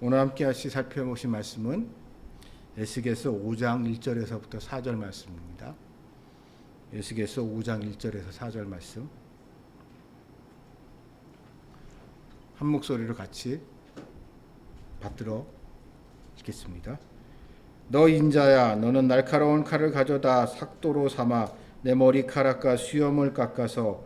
오늘 함께 같이 살펴보신 말씀은 에스겔서 5장 1절에서부터 4절 말씀입니다. 에스겔서 5장 1절에서 4절 말씀 한 목소리로 같이 받들어 읽겠습니다. 너 인자야, 너는 날카로운 칼을 가져다 삭도로 삼아 내 머리카락과 수염을 깎아서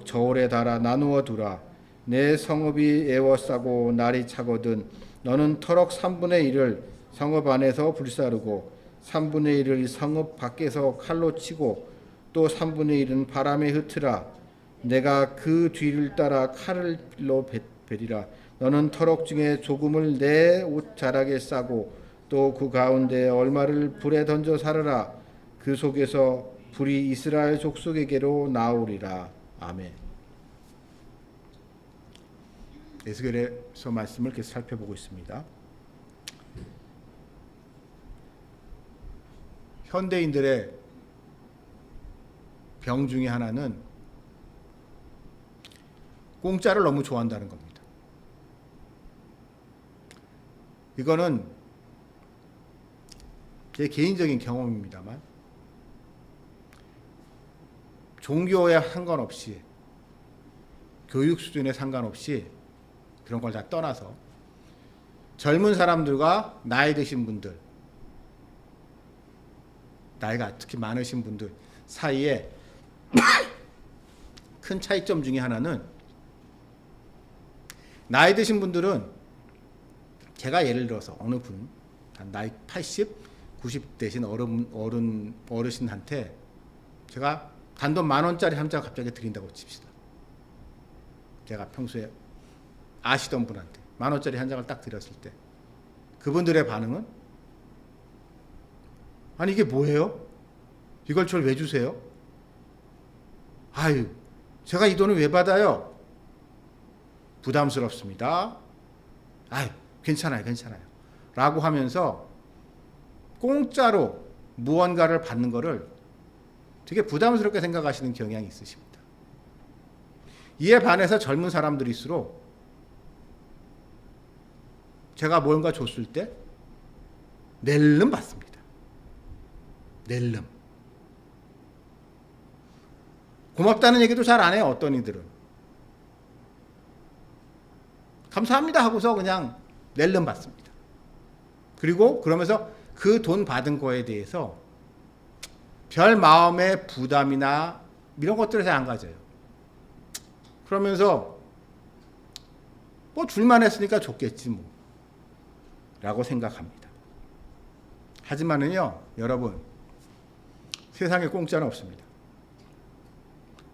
저울에 달아 나누어 두라. 내 성읍이 애워싸고 날이 차거든 너는 터럭 3분의 1을 성읍 안에서 불사르고 3분의 1을 성읍 밖에서 칼로 치고 또 3분의 1은 바람에 흩으라. 내가 그 뒤를 따라 칼로 베리라. 너는 터럭 중에 조금을 내 옷자락에 싸고 또 그 가운데 얼마를 불에 던져 살으라. 그 속에서 불이 이스라엘 족속에게로 나오리라. 아멘. 에스겔에서 말씀을 계속 살펴보고 있습니다. 현대인들의 병 중에 하나는 공짜를 너무 좋아한다는 겁니다. 이거는 제 개인적인 경험입니다만 종교에 상관없이 교육 수준에 상관없이 그런 걸 다 떠나서 젊은 사람들과 나이 드신 분들, 나이가 특히 많으신 분들 사이에 큰 차이점 중에 하나는 나이 드신 분들은 제가 예를 들어서 어느 분 나이 80, 90 되신 어르신한테 제가 단돈 10,000원짜리 한 장 갑자기 드린다고 칩시다. 제가 평소에 아시던 분한테 10,000원짜리 한 장을 딱 드렸을 때 그분들의 반응은 아니 이게 뭐예요? 이걸 저를 왜 주세요? 아유, 제가 이 돈을 왜 받아요? 부담스럽습니다. 아유, 괜찮아요. 라고 하면서 공짜로 무언가를 받는 거를 되게 부담스럽게 생각하시는 경향이 있으십니다. 이에 반해서 젊은 사람들일수록 제가 뭔가 줬을 때 낼름 받습니다. 낼름. 고맙다는 얘기도 잘 안 해요. 어떤 이들은. 감사합니다 하고서 그냥 낼름 받습니다. 그리고 그러면서 그 돈 받은 거에 대해서 별 마음의 부담이나 이런 것들을 잘 안 가져요. 그러면서 뭐 줄만 했으니까 줬겠지 뭐 라고 생각합니다. 하지만은요 여러분, 세상에 공짜는 없습니다.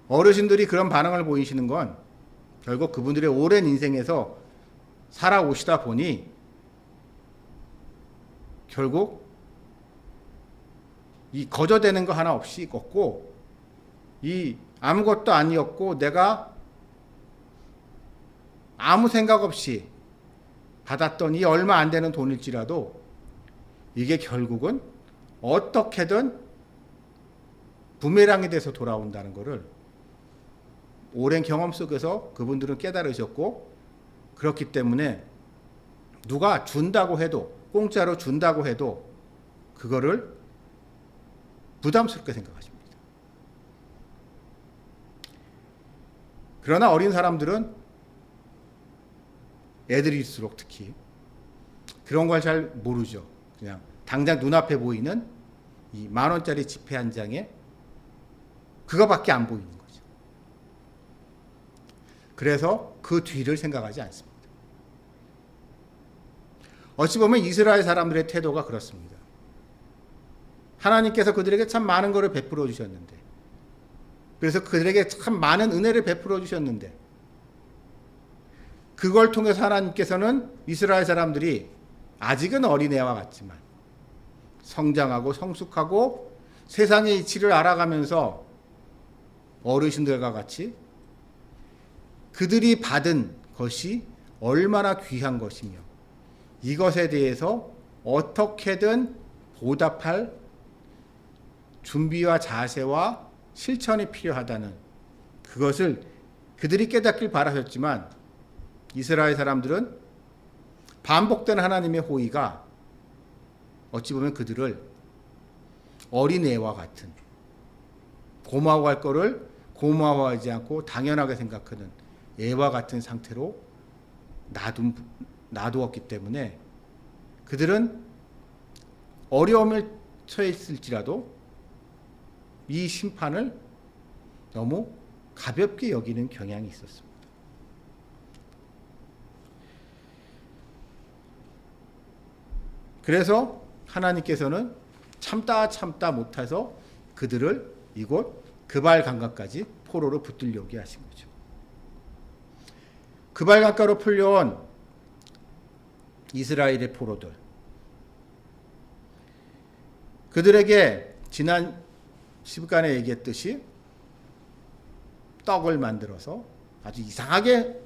어르신들이 그런 반응을 보이시는 건 결국 그분들의 오랜 인생에서 살아오시다 보니 결국 이 거저되는 거 하나 없이 없고 이 아무것도 아니었고 내가 아무 생각 없이 받았던 이 얼마 안 되는 돈일지라도 이게 결국은 어떻게든 부메랑이 돼서 돌아온다는 것을 오랜 경험 속에서 그분들은 깨달으셨고, 그렇기 때문에 누가 준다고 해도, 공짜로 준다고 해도 그거를 부담스럽게 생각하십니다. 그러나 어린 사람들은, 애들일수록 특히 그런 걸 잘 모르죠. 그냥 당장 눈앞에 보이는 이 10,000원짜리 지폐 한 장에 그거밖에 안 보이는 거죠. 그래서 그 뒤를 생각하지 않습니다. 어찌 보면 이스라엘 사람들의 태도가 그렇습니다. 하나님께서 그들에게 참 많은 것을 베풀어 주셨는데, 그래서 그들에게 참 많은 은혜를 베풀어 주셨는데, 그걸 통해서 하나님께서는 이스라엘 사람들이 아직은 어린애와 같지만 성장하고 성숙하고 세상의 이치를 알아가면서 어르신들과 같이 그들이 받은 것이 얼마나 귀한 것이며 이것에 대해서 어떻게든 보답할 준비와 자세와 실천이 필요하다는 그것을 그들이 깨닫길 바라셨지만 이스라엘 사람들은 반복되는 하나님의 호의가 어찌 보면 그들을 어린애와 같은, 고마워할 거를 고마워하지 않고 당연하게 생각하는 애와 같은 상태로 놔두었기 때문에 그들은 어려움을 처했을지라도 이 심판을 너무 가볍게 여기는 경향이 있었습니다. 그래서 하나님께서는 참다 못해서 그들을 이곳 그발 강가까지 포로로 붙들려 오게 하신 거죠. 그발 강가로 풀려온 이스라엘의 포로들, 그들에게 지난 시간에 얘기했듯이 떡을 만들어서 아주 이상하게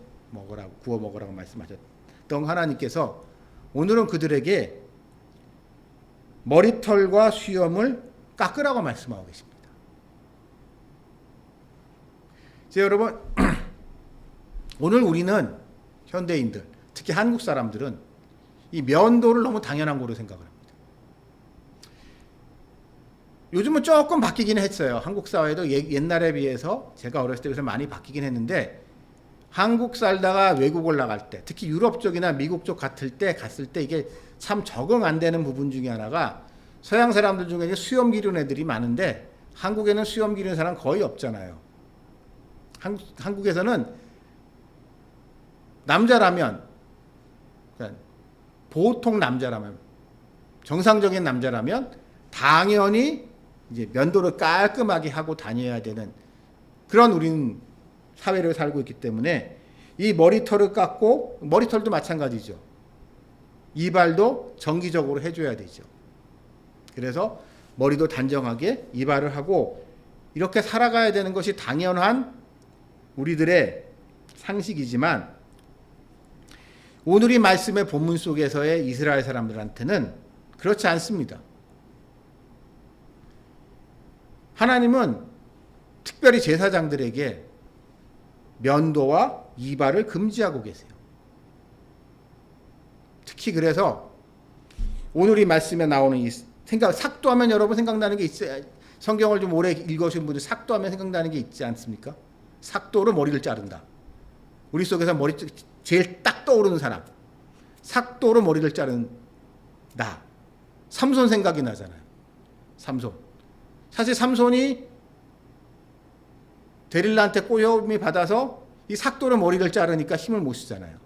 구워 먹으라고 말씀하셨던 하나님께서 오늘은 그들에게 머리털과 수염을 깎으라고 말씀하고 계십니다. 자, 여러분, 오늘 우리는 현대인들, 특히 한국 사람들은 이 면도를 너무 당연한 거로 생각을 합니다. 요즘은 조금 바뀌긴 했어요. 한국 사회도 옛날에 비해서 제가 어렸을 때 비해서 많이 바뀌긴 했는데, 한국 살다가 외국을 나갈 때, 특히 유럽 쪽이나 미국 쪽 갔을 때 이게 참 적응 안 되는 부분 중에 하나가, 서양 사람들 중에 수염 기르는 애들이 많은데 한국에는 수염 기르는 사람 거의 없잖아요. 한국에서는 남자라면, 보통 남자라면, 정상적인 남자라면 당연히 이제 면도를 깔끔하게 하고 다녀야 되는 그런 우리는 사회를 살고 있기 때문에 이 머리털을 깎고, 머리털도 마찬가지죠. 이발도 정기적으로 해줘야 되죠. 그래서 머리도 단정하게 이발을 하고 이렇게 살아가야 되는 것이 당연한 우리들의 상식이지만, 오늘 이 말씀의 본문 속에서의 이스라엘 사람들한테는 그렇지 않습니다. 하나님은 특별히 제사장들에게 면도와 이발을 금지하고 계세요. 특히 그래서 오늘 이 말씀에 나오는 이 삭도하면 여러분 생각나는 게 있어요. 성경을 좀 오래 읽으신 분들 삭도하면 생각나는 게 있지 않습니까? 삭도로 머리를 자른다. 우리 속에서 제일 딱 떠오르는 사람, 삭도로 머리를 자른다. 삼손 생각이 나잖아요. 삼손. 사실 삼손이 데릴라한테 꼬여움이 받아서 이 삭도로 머리를 자르니까 힘을 못 쓰잖아요.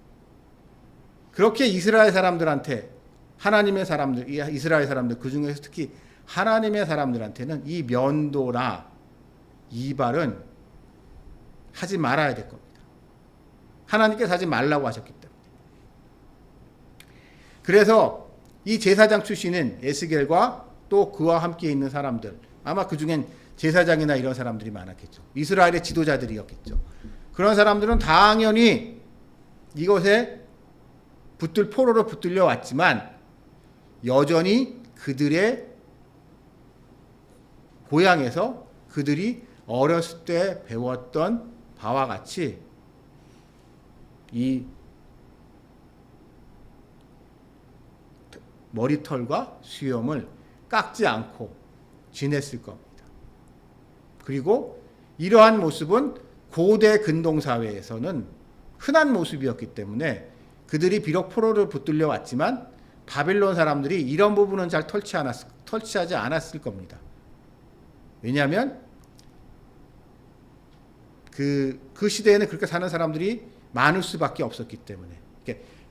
그렇게 이스라엘 사람들한테, 하나님의 사람들, 이스라엘 사람들, 그 중에서 특히 하나님의 사람들한테는 이 면도나 이발은 하지 말아야 될 겁니다. 하나님께서 하지 말라고 하셨기 때문에. 그래서 이 제사장 출신인 에스겔과 또 그와 함께 있는 사람들, 아마 그 중엔 제사장이나 이런 사람들이 많았겠죠. 이스라엘의 지도자들이었겠죠. 그런 사람들은 당연히 이것에 포로로 붙들려 왔지만 여전히 그들의 고향에서 그들이 어렸을 때 배웠던 바와 같이 이 머리털과 수염을 깎지 않고 지냈을 겁니다. 그리고 이러한 모습은 고대 근동사회에서는 흔한 모습이었기 때문에 그들이 비록 포로를 붙들려 왔지만 바빌론 사람들이 이런 부분은 잘 터치하지 않았을 겁니다. 왜냐하면 그 시대에는 그렇게 사는 사람들이 많을 수밖에 없었기 때문에.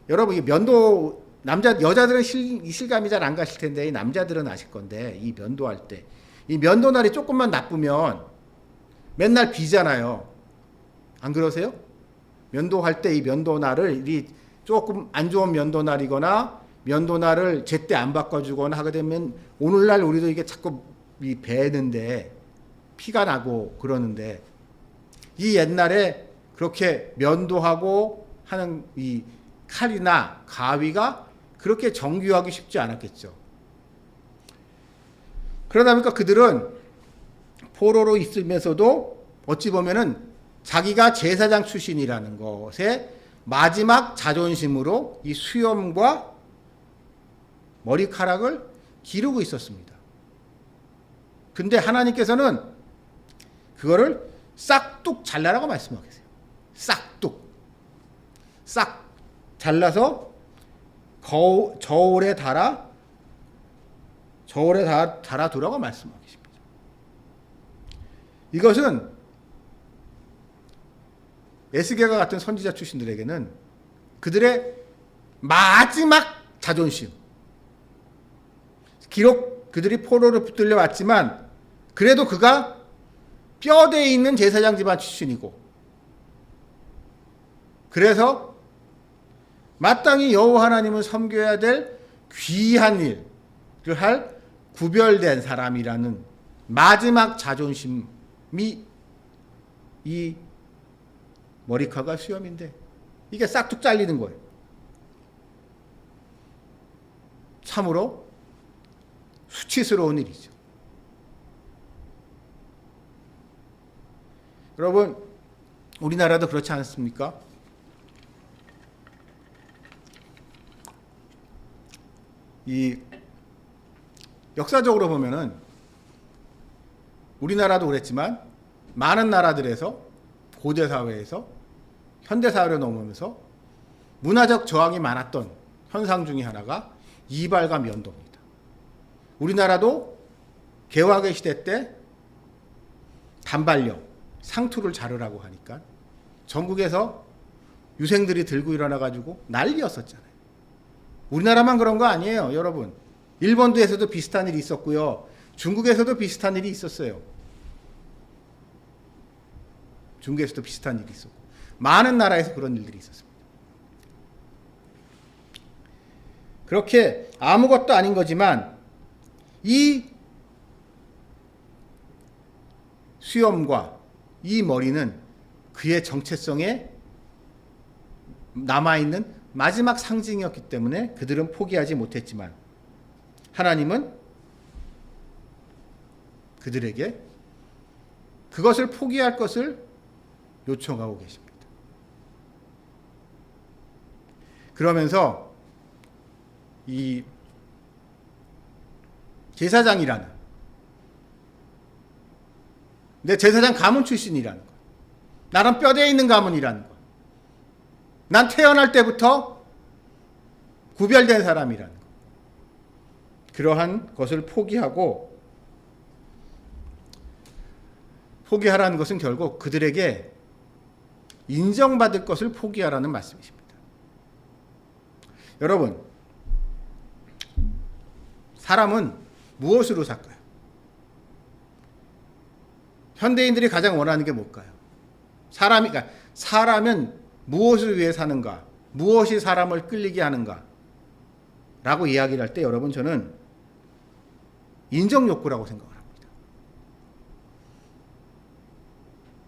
여러분, 이 면도, 여자들은 실감이 잘 안 가실 텐데, 이 남자들은 아실 건데, 이 면도할 때, 이 면도날이 조금만 나쁘면 맨날 비잖아요. 안 그러세요? 면도할 때 이 면도날을 조금 안 좋은 면도날이거나 면도날을 제때 안 바꿔주거나 하게 되면 오늘날 우리도 이게 자꾸 배는데 피가 나고 그러는데, 이 옛날에 그렇게 면도하고 하는 이 칼이나 가위가 그렇게 정교하기 쉽지 않았겠죠. 그러다 보니까 그들은 포로로 있으면서도 어찌 보면은 자기가 제사장 출신이라는 것에 마지막 자존심으로 이 수염과 머리카락을 기르고 있었습니다. 근데 하나님께서는 그거를 싹둑 잘라라고 말씀하고 계세요. 싹둑. 싹 잘라서 저울에 달아두라고 말씀하고 계십니다. 이것은 에스겔과 같은 선지자 출신들에게는 그들의 마지막 자존심, 기록 그들이 포로를 붙들려 왔지만 그래도 그가 뼈대에 있는 제사장 집안 출신이고, 그래서 마땅히 여호와 하나님을 섬겨야 될 귀한 일을 할 구별된 사람이라는 마지막 자존심이 이 머리카락과 수염인데, 이게 싹둑 잘리는 거예요. 참으로 수치스러운 일이죠. 여러분, 우리나라도 그렇지 않습니까? 이 역사적으로 보면은 우리나라도 그랬지만 많은 나라들에서 고대 사회에서 현대 사회로 넘어오면서 문화적 저항이 많았던 현상 중에 하나가 이발과 면도입니다. 우리나라도 개화개 시대 때 단발령, 상투를 자르라고 하니까 전국에서 유생들이 들고 일어나가지고 난리였었잖아요. 우리나라만 그런 거 아니에요, 여러분. 일본도에서도 비슷한 일이 있었고요. 중국에서도 비슷한 일이 있었어요. 중국에서도 비슷한 일이 있었고, 많은 나라에서 그런 일들이 있었습니다. 그렇게 아무것도 아닌 거지만 이 수염과 이 머리는 그의 정체성에 남아있는 마지막 상징이었기 때문에 그들은 포기하지 못했지만 하나님은 그들에게 그것을 포기할 것을 요청하고 계십니다. 그러면서 이 제사장이라는, 내 제사장 가문 출신이라는 것, 나는 뼈대에 있는 가문이라는 것, 난 태어날 때부터 구별된 사람이라는 것, 그러한 것을 포기하라는 것은 결국 그들에게 인정받을 것을 포기하라는 말씀이십니다. 여러분, 사람은 무엇으로 살까요? 현대인들이 가장 원하는 게 뭘까요? 사람은 무엇을 위해 사는가? 무엇이 사람을 끌리게 하는가? 라고 이야기를 할 때 여러분, 저는 인정 욕구라고 생각을 합니다.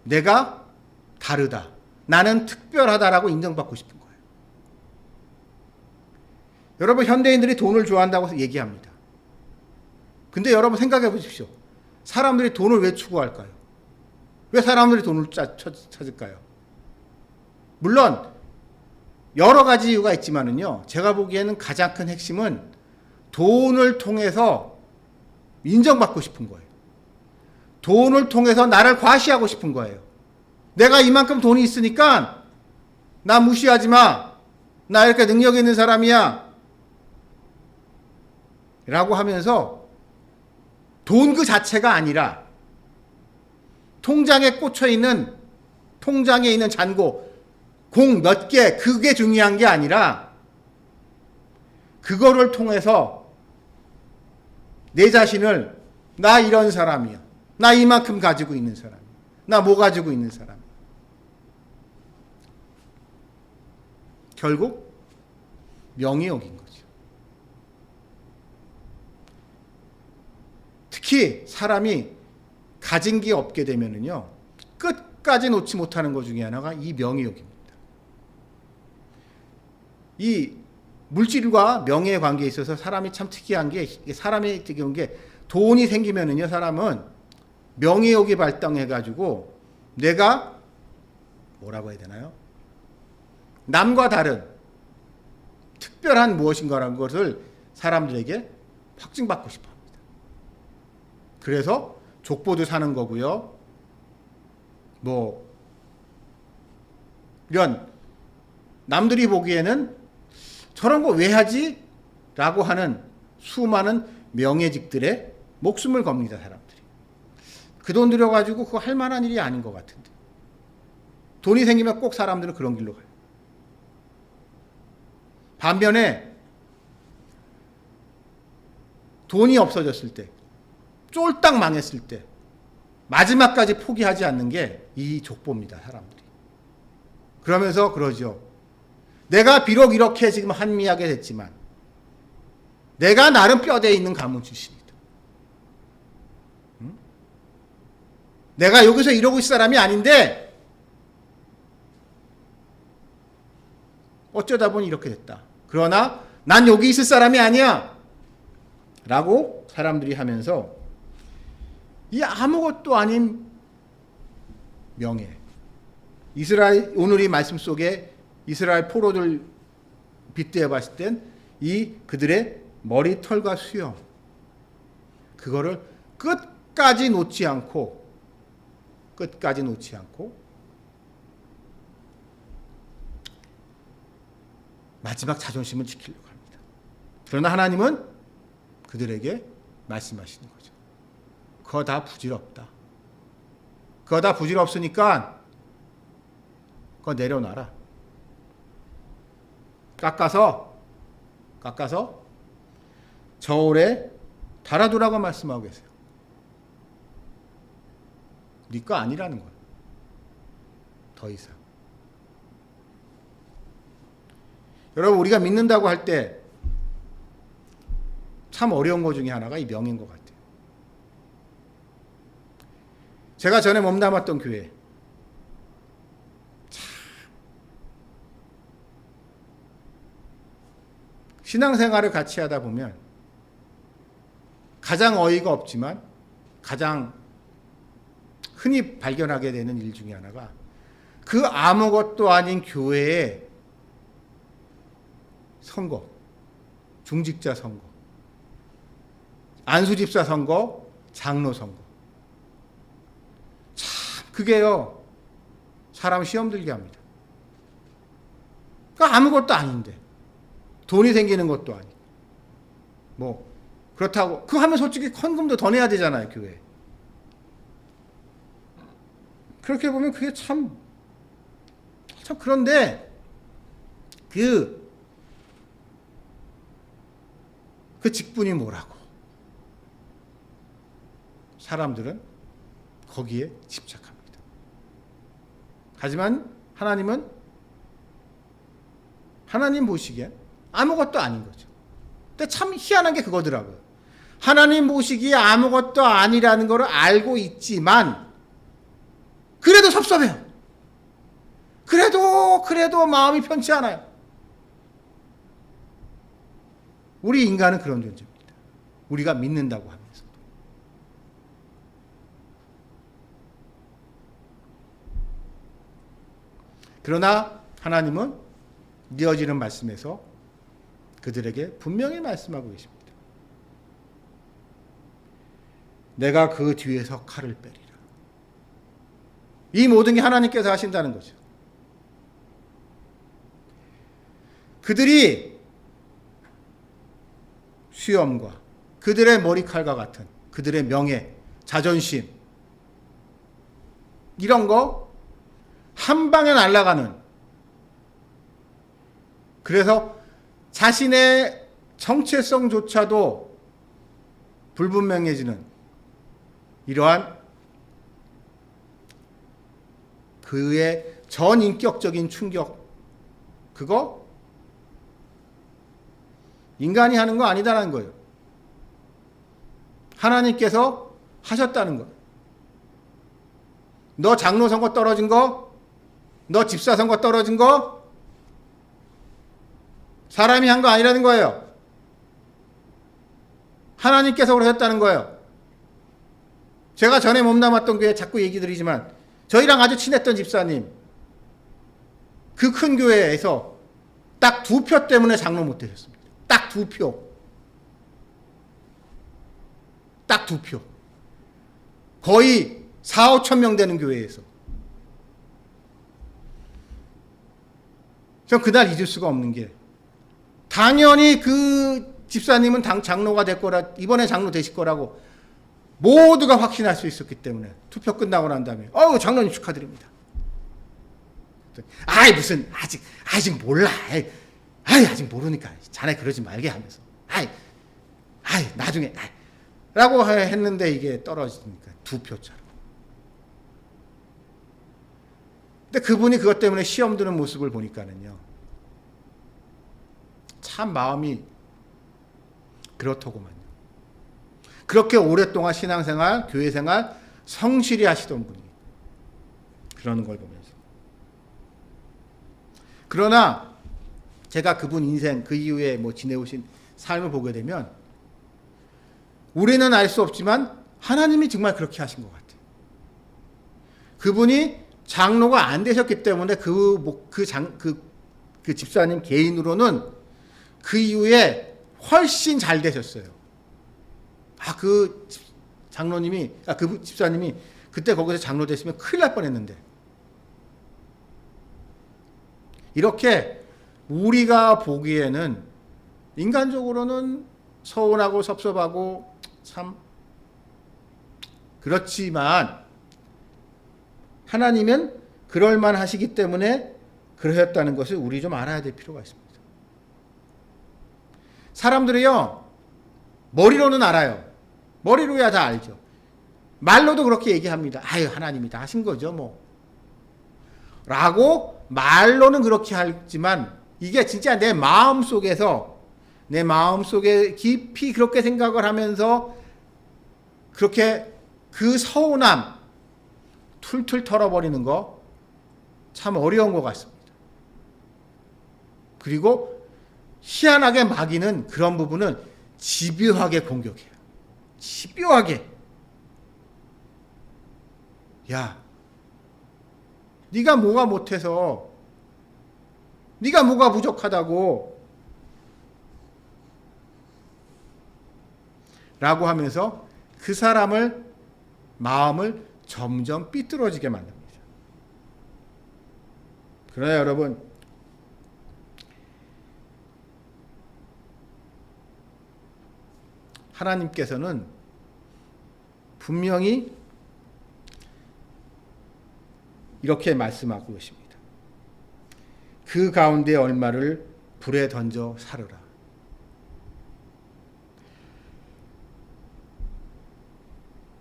내가 다르다, 나는 특별하다라고 인정받고 싶은 거예요. 여러분, 현대인들이 돈을 좋아한다고 얘기합니다. 근데 여러분 생각해 보십시오. 사람들이 돈을 왜 추구할까요? 왜 사람들이 돈을 찾을까요? 물론 여러 가지 이유가 있지만은요, 제가 보기에는 가장 큰 핵심은 돈을 통해서 인정받고 싶은 거예요. 돈을 통해서 나를 과시하고 싶은 거예요. 내가 이만큼 돈이 있으니까 나 무시하지 마, 나 이렇게 능력 있는 사람이야 라고 하면서 돈 그 자체가 아니라 통장에 있는 잔고 공 몇 개, 그게 중요한 게 아니라 그거를 통해서 내 자신을, 나 이런 사람이야, 나 이만큼 가지고 있는 사람이야, 나 뭐 가지고 있는 사람이야. 결국 명예욕인 거죠. 특히 사람이 가진 게 없게 되면은요, 끝까지 놓지 못하는 것 중에 하나가 이 명예욕입니다. 이 물질과 명예의 관계에 있어서 사람이 참 특이한 게, 돈이 생기면은요, 사람은 명예욕이 발동해가지고 내가 뭐라고 해야 되나요? 남과 다른 특별한 무엇인가라는 것을 사람들에게 확증받고 싶어 합니다. 그래서 족보도 사는 거고요. 뭐 이런 남들이 보기에는 저런 거 왜 하지? 라고 하는 수많은 명예직들의 목숨을 겁니다. 사람들이. 그 돈 들여가지고 그거 할 만한 일이 아닌 것 같은데. 돈이 생기면 꼭 사람들은 그런 길로 가요. 반면에 돈이 없어졌을 때, 쫄딱 망했을 때 마지막까지 포기하지 않는 게 이 족보입니다. 사람들이. 그러면서 그러죠. 내가 비록 이렇게 지금 한미하게 됐지만 내가 나름 뼈대에 있는 가문 출신이다. 응? 내가 여기서 이러고 있을 사람이 아닌데 어쩌다 보니 이렇게 됐다. 그러나 난 여기 있을 사람이 아니야 라고 사람들이 하면서 이 아무것도 아닌 명예, 이스라엘, 오늘 이 말씀 속에 이스라엘 포로들 빗대어 봤을 땐 이 그들의 머리털과 수염, 그거를 끝까지 놓지 않고 마지막 자존심을 지키려고 합니다. 그러나 하나님은 그들에게 말씀하시는 거죠. 그거 다 부질없다. 그거 다 부질없으니까 그거 내려놔라. 깎아서 저울에 달아두라고 말씀하고 계세요. 네 거 아니라는 거예요. 더 이상. 여러분, 우리가 믿는다고 할 때 참 어려운 것 중에 하나가 이 명인 것 같아요. 제가 전에 몸담았던 교회, 신앙생활을 같이 하다 보면 가장 어이가 없지만 가장 흔히 발견하게 되는 일 중에 하나가 그 아무것도 아닌 교회의 선거, 중직자 선거, 안수집사 선거, 장로 선거. 참 그게요 사람 시험 들게 합니다. 그러니까 아무것도 아닌데 돈이 생기는 것도 아니고 뭐 그렇다고 그거 하면 솔직히 헌금도 더 내야 되잖아요. 교회. 그렇게 보면 그게 참 그런데 그 직분이 뭐라고 사람들은 거기에 집착합니다. 하지만 하나님 보시기엔 아무것도 아닌 거죠. 근데 참 희한한 게 그거더라고요. 하나님 보시기에 아무것도 아니라는 걸 알고 있지만 그래도 섭섭해요. 그래도 마음이 편치 않아요. 우리 인간은 그런 존재입니다. 우리가 믿는다고 하면서도. 그러나 하나님은 이어지는 말씀에서 그들에게 분명히 말씀하고 계십니다. 내가 그 뒤에서 칼을 빼리라. 이 모든 게 하나님께서 하신다는 거죠. 그들이 수염과 그들의 머리칼과 같은 그들의 명예, 자존심 이런 거 한 방에 날아가는, 그래서 자신의 정체성조차도 불분명해지는 이러한 그의 전인격적인 충격, 그거 인간이 하는 거 아니다라는 거예요. 하나님께서 하셨다는 거예요. 너 장로 선거 떨어진 거, 너 집사 선거 떨어진 거 사람이 한 거 아니라는 거예요. 하나님께서 그러셨다는 거예요. 제가 전에 몸담았던 교회 자꾸 얘기 드리지만 저희랑 아주 친했던 집사님, 그 큰 교회에서 딱 2표 때문에 장로 못 되셨습니다. 딱 2표. 딱 2표. 거의 4, 5천 명 되는 교회에서. 전 그날 잊을 수가 없는 게, 당연히 그 집사님은 장로가 될 거라, 이번에 장로 되실 거라고 모두가 확신할 수 있었기 때문에 투표 끝나고 난 다음에 장로님 축하드립니다. 무슨 아직 몰라. 아직 모르니까 자네 그러지 말게 하면서 나중에 라고 했는데 이게 떨어지니까 2표 차로. 근데 그분이 그것 때문에 시험 드는 모습을 보니까는요, 참 마음이 그렇더구만요. 그렇게 오랫동안 신앙생활, 교회생활 성실히 하시던 분이 그러는 걸 보면서. 그러나 제가 그분 인생, 그 이후에 지내오신 삶을 보게 되면 우리는 알 수 없지만 하나님이 정말 그렇게 하신 것 같아요. 그분이 장로가 안 되셨기 때문에 그 집사님 개인으로는 그 이후에 훨씬 잘 되셨어요. 그 장로님이, 그 집사님이 그때 거기서 장로 됐으면 큰일 날 뻔했는데, 이렇게 우리가 보기에는 인간적으로는 서운하고 섭섭하고 참 그렇지만, 하나님은 그럴만 하시기 때문에 그러셨다는 것을 우리 좀 알아야 될 필요가 있습니다. 사람들이요, 머리로는 알아요. 머리로야 다 알죠. 말로도 그렇게 얘기합니다. 하나님이 다 하신 거죠, 라고 말로는 그렇게 하지만, 이게 진짜 내 마음속에 깊이 그렇게 생각을 하면서 그렇게 그 서운함 툴툴 털어버리는 거 참 어려운 것 같습니다. 그리고 희한하게 마귀는 그런 부분은 집요하게 공격해요. 집요하게. 네가 뭐가 못해서, 네가 뭐가 부족하다고 라고 하면서 그 사람을, 마음을 점점 삐뚤어지게 만듭니다. 그러나 여러분, 하나님께서는 분명히 이렇게 말씀하고 계십니다. 그 가운데 얼마를 불에 던져 사르라.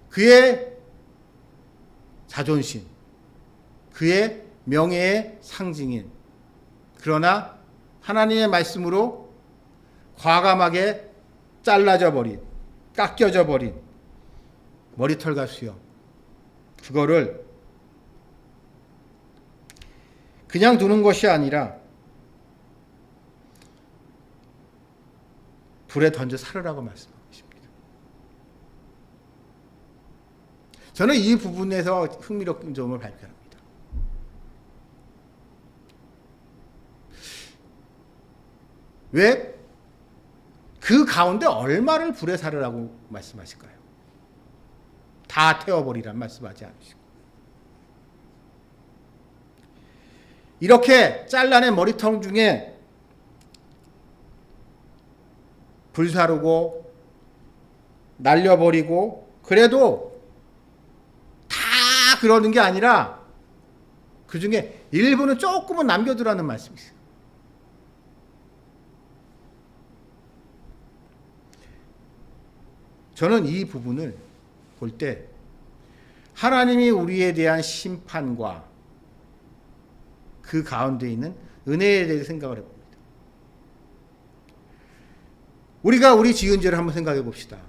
그의 자존심, 그의 명예의 상징인, 그러나 하나님의 말씀으로 과감하게 잘라져 버린, 깎여져 버린 머리털과 수염, 그거를 그냥 두는 것이 아니라 불에 던져 사르라고 말씀하고 계십니다. 저는 이 부분에서 흥미로운 점을 발견합니다. 왜 그 가운데 얼마를 불에 사르라고 말씀하실까요? 다 태워버리란 말씀하지 않으시고, 이렇게 잘라낸 머리털 중에 불사르고 날려버리고, 그래도 다 그러는 게 아니라 그 중에 일부는 조금은 남겨두라는 말씀이 있어요. 저는 이 부분을 볼 때 하나님이 우리에 대한 심판과 그 가운데 있는 은혜에 대해서 생각을 해봅니다. 우리가 우리 지은 죄를 한번 생각해 봅시다.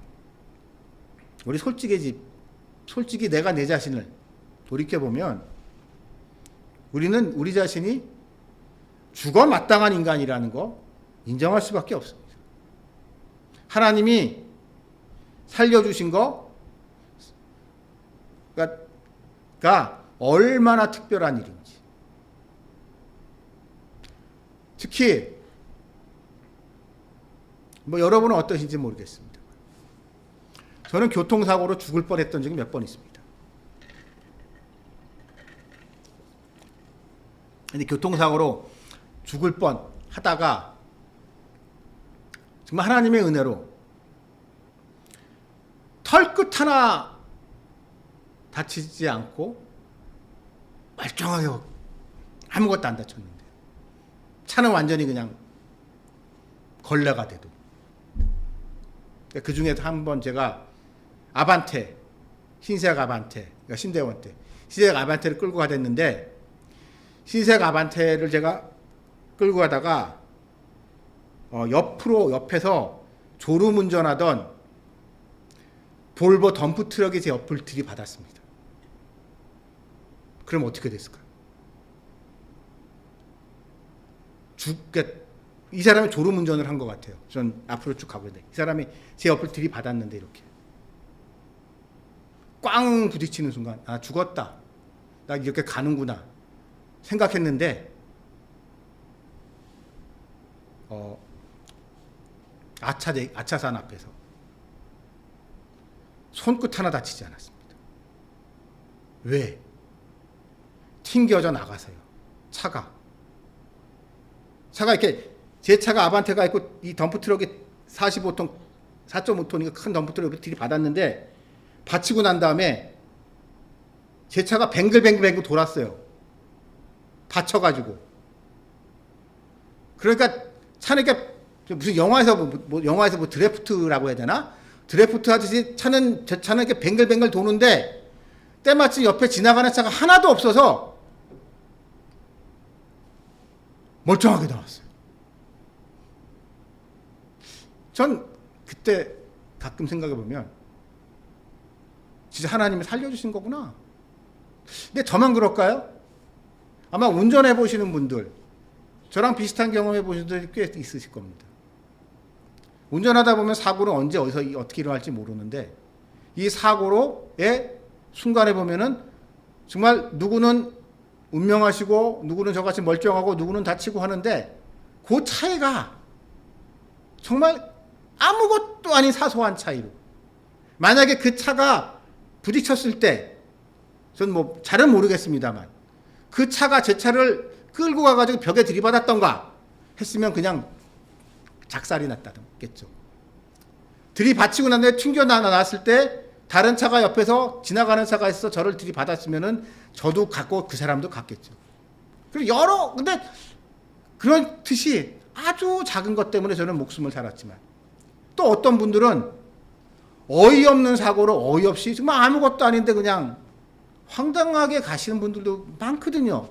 우리 솔직히 내가 내 자신을 돌이켜보면 우리는 우리 자신이 죽어 마땅한 인간이라는 거 인정할 수밖에 없습니다. 하나님이 살려주신 거가 얼마나 특별한 일인지, 특히 뭐 여러분은 어떠신지 모르겠습니다. 저는 교통사고로 죽을 뻔했던 적이 몇 번 있습니다. 근데 교통사고로 죽을 뻔 하다가 정말 하나님의 은혜로 털끝 하나 다치지 않고 멀쩡하게 아무것도 안 다쳤는데 차는 완전히 그냥 걸레가 돼도. 그 중에서 한번 제가 아반떼, 흰색 아반떼, 그러니까 신대원 때 흰색 아반떼를 끌고 가댔는데, 흰색 아반떼를 제가 끌고 가다가 옆에서 졸음운전하던 볼보 덤프 트럭이 제 옆을 들이받았습니다. 그럼 어떻게 됐을까요? 이 사람이 졸음운전을 한 것 같아요. 전 앞으로 쭉 가고 있는데 이 사람이 제 옆을 들이받았는데 이렇게 꽝 부딪히는 순간 아, 죽었다, 나 이렇게 가는구나 생각했는데 아차산 앞에서 손끝 하나 다치지 않았습니다. 왜? 튕겨져 나가서요. 차가 이렇게, 제 차가 아반떼가 있고 이 덤프트럭이 45톤, 4.5톤이니까 큰 덤프트럭을 들이받았는데, 받치고 난 다음에 제 차가 뱅글뱅글 돌았어요. 다쳐가지고. 그러니까 차는 이렇게 무슨 영화에서 영화에서 드래프트라고 해야 되나? 드래프트 하듯이 제 차는 이렇게 뱅글뱅글 도는데, 때마침 옆에 지나가는 차가 하나도 없어서 멀쩡하게 나왔어요. 전 그때 가끔 생각해보면 진짜 하나님이 살려주신 거구나. 근데 저만 그럴까요? 아마 운전해보시는 분들, 저랑 비슷한 경험해보신 분들이 꽤 있으실 겁니다. 운전하다 보면 사고는 언제 어디서 어떻게 일어날지 모르는데, 이 사고로의 순간에 보면은 정말 누구는 운명하시고 누구는 저같이 멀쩡하고 누구는 다치고 하는데, 그 차이가 정말 아무것도 아닌 사소한 차이로, 만약에 그 차가 부딪혔을 때, 전 뭐 잘은 모르겠습니다만 그 차가 제 차를 끌고 가가지고 벽에 들이받았던가 했으면 그냥 작살이 났다겠죠. 들이받치고 난 다음에 튕겨 나왔을 때 다른 차가 옆에서 지나가는 차가 있어서 저를 들이받았으면은 저도 갔고 그 사람도 갔겠죠. 그리고 근데 그렇듯이 아주 작은 것 때문에 저는 목숨을 살았지만, 또 어떤 분들은 어이없는 사고로 어이없이 정말 아무것도 아닌데 그냥 황당하게 가시는 분들도 많거든요.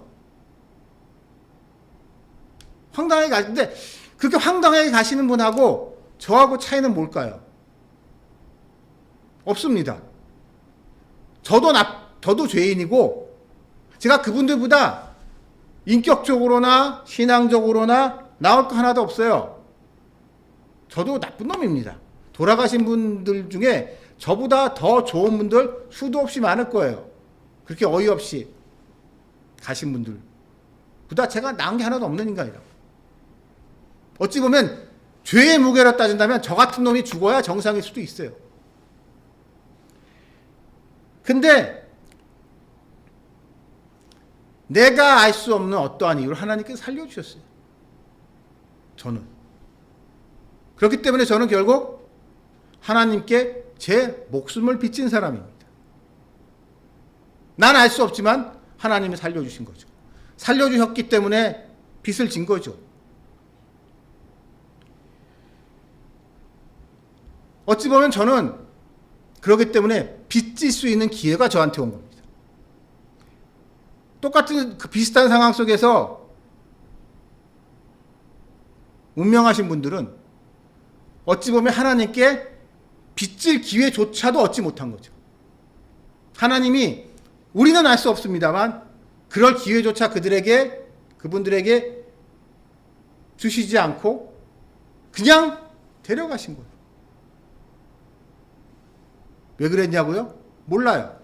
황당하게 가시는데, 그렇게 황당하게 가시는 분하고 저하고 차이는 뭘까요? 없습니다. 저도 죄인이고, 제가 그분들보다 인격적으로나 신앙적으로나 나을 거 하나도 없어요. 저도 나쁜 놈입니다. 돌아가신 분들 중에 저보다 더 좋은 분들 수도 없이 많을 거예요. 그렇게 어이없이 가신 분들보다 제가 나은 게 하나도 없는 인간이라고. 어찌 보면 죄의 무게로 따진다면 저 같은 놈이 죽어야 정상일 수도 있어요. 근데 내가 알 수 없는 어떠한 이유로 하나님께서 살려주셨어요. 저는. 그렇기 때문에 저는 결국 하나님께 제 목숨을 빚진 사람입니다. 난 알 수 없지만 하나님이 살려주신 거죠. 살려주셨기 때문에 빚을 진 거죠. 어찌 보면 저는 그렇기 때문에 빚질 수 있는 기회가 저한테 온 겁니다. 똑같은 비슷한 상황 속에서 운명하신 분들은 어찌 보면 하나님께 빚질 기회조차도 얻지 못한 거죠. 하나님이, 우리는 알 수 없습니다만 그럴 기회조차 그분들에게 주시지 않고 그냥 데려가신 거예요. 왜 그랬냐고요? 몰라요.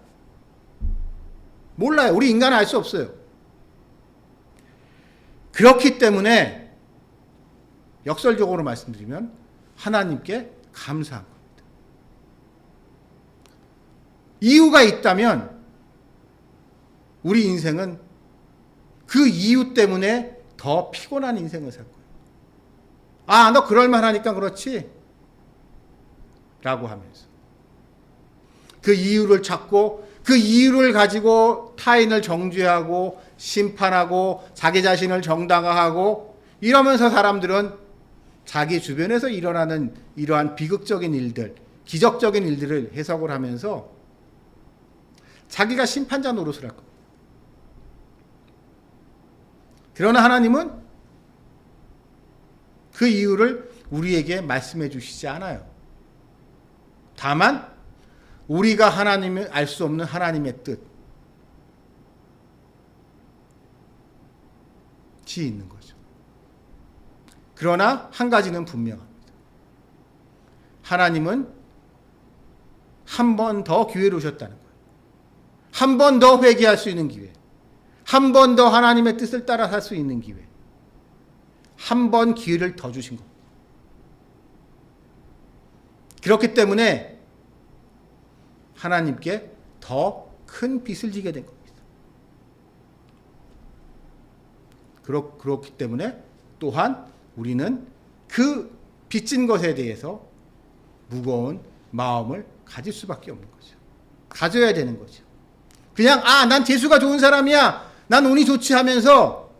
우리 인간은 알 수 없어요. 그렇기 때문에 역설적으로 말씀드리면 하나님께 감사한 겁니다. 이유가 있다면 우리 인생은 그 이유 때문에 더 피곤한 인생을 살 거예요. 아, 너 그럴만하니까 그렇지? 라고 하면서 그 이유를 찾고 그 이유를 가지고 타인을 정죄하고 심판하고 자기 자신을 정당화하고 이러면서 사람들은 자기 주변에서 일어나는 이러한 비극적인 일들, 기적적인 일들을 해석을 하면서 자기가 심판자 노릇을 할 겁니다. 그러나 하나님은 그 이유를 우리에게 말씀해 주시지 않아요. 다만 우리가 하나님을 알 수 없는 하나님의 뜻이 있는 거죠. 그러나 한 가지는 분명합니다. 하나님은 한 번 더 기회를 주셨다는 거예요. 한 번 더 회개할 수 있는 기회. 한 번 더 하나님의 뜻을 따라 살 수 있는 기회. 한 번 기회를 더 주신 겁니다. 그렇기 때문에 하나님께 더 큰 빚을 지게 된 겁니다. 그렇기 때문에 또한 우리는 그 빚진 것에 대해서 무거운 마음을 가질 수밖에 없는 거죠. 가져야 되는 거죠. 그냥 난 재수가 좋은 사람이야. 난 운이 좋지 하면서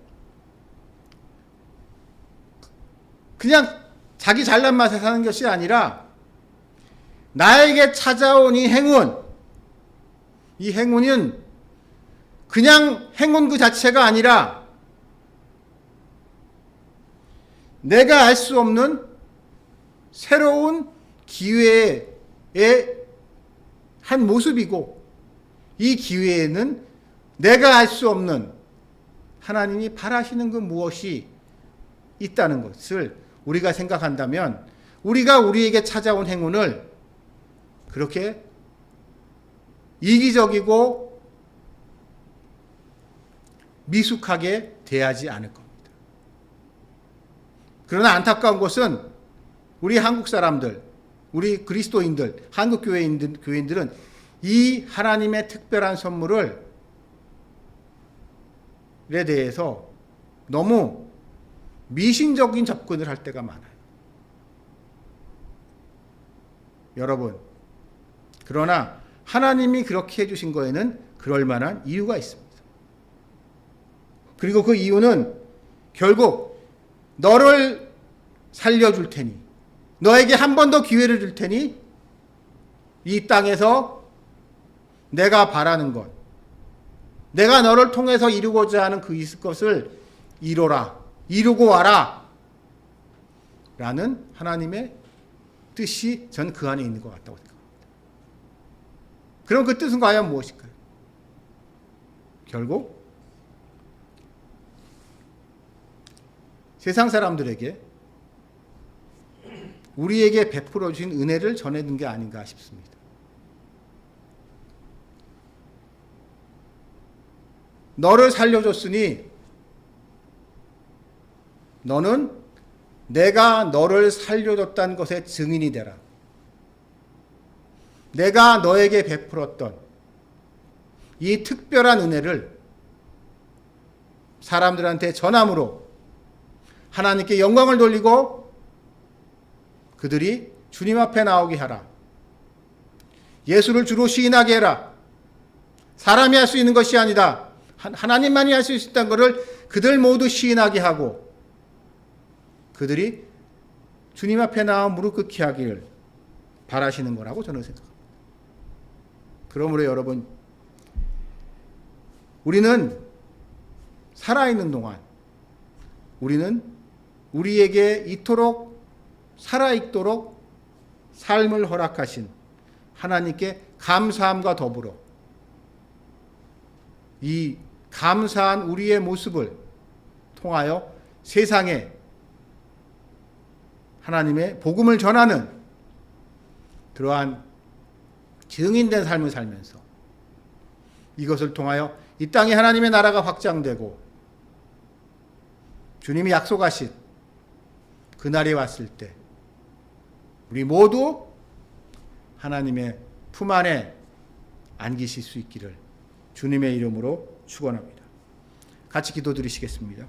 그냥 자기 잘난 맛에 사는 것이 아니라 나에게 찾아온 이 행운은 그냥 행운 그 자체가 아니라 내가 알 수 없는 새로운 기회의 한 모습이고 이 기회에는 내가 알 수 없는 하나님이 바라시는 그 무엇이 있다는 것을 우리가 생각한다면 우리가 우리에게 찾아온 행운을 그렇게 이기적이고 미숙하게 대하지 않을 겁니다. 그러나 안타까운 것은 우리 한국 사람들, 우리 그리스도인들, 한국 교회인들은 이 하나님의 특별한 선물에 대해서 너무 미신적인 접근을 할 때가 많아요. 여러분, 그러나 하나님이 그렇게 해주신 거에는 그럴 만한 이유가 있습니다. 그리고 그 이유는 결국 너를 살려줄 테니, 너에게 한 번 더 기회를 줄 테니 이 땅에서 내가 바라는 것, 내가 너를 통해서 이루고자 하는 그 것을 이루고 와라 라는 하나님의 뜻이 전 그 안에 있는 것 같다고 생각합니다. 그럼 그 뜻은 과연 무엇일까요? 결국 세상 사람들에게 우리에게 베풀어 주신 은혜를 전해준 게 아닌가 싶습니다. 너를 살려줬으니 너는 내가 너를 살려줬다는 것의 증인이 되라. 내가 너에게 베풀었던 이 특별한 은혜를 사람들한테 전함으로 하나님께 영광을 돌리고 그들이 주님 앞에 나오게 하라. 예수를 주로 시인하게 해라. 사람이 할 수 있는 것이 아니다. 하나님만이 할 수 있다는 것을 그들 모두 시인하게 하고 그들이 주님 앞에 나와 무릎 꿇게 하기를 바라시는 거라고 저는 생각합니다. 그러므로 여러분, 우리는 살아있는 동안 우리는 우리에게 이토록 살아있도록 삶을 허락하신 하나님께 감사함과 더불어 이 감사한 우리의 모습을 통하여 세상에 하나님의 복음을 전하는 그러한 증인된 삶을 살면서 이것을 통하여 이 땅에 하나님의 나라가 확장되고 주님이 약속하신 그날이 왔을 때 우리 모두 하나님의 품 안에 안기실 수 있기를 주님의 이름으로 축원합니다. 같이 기도드리시겠습니다.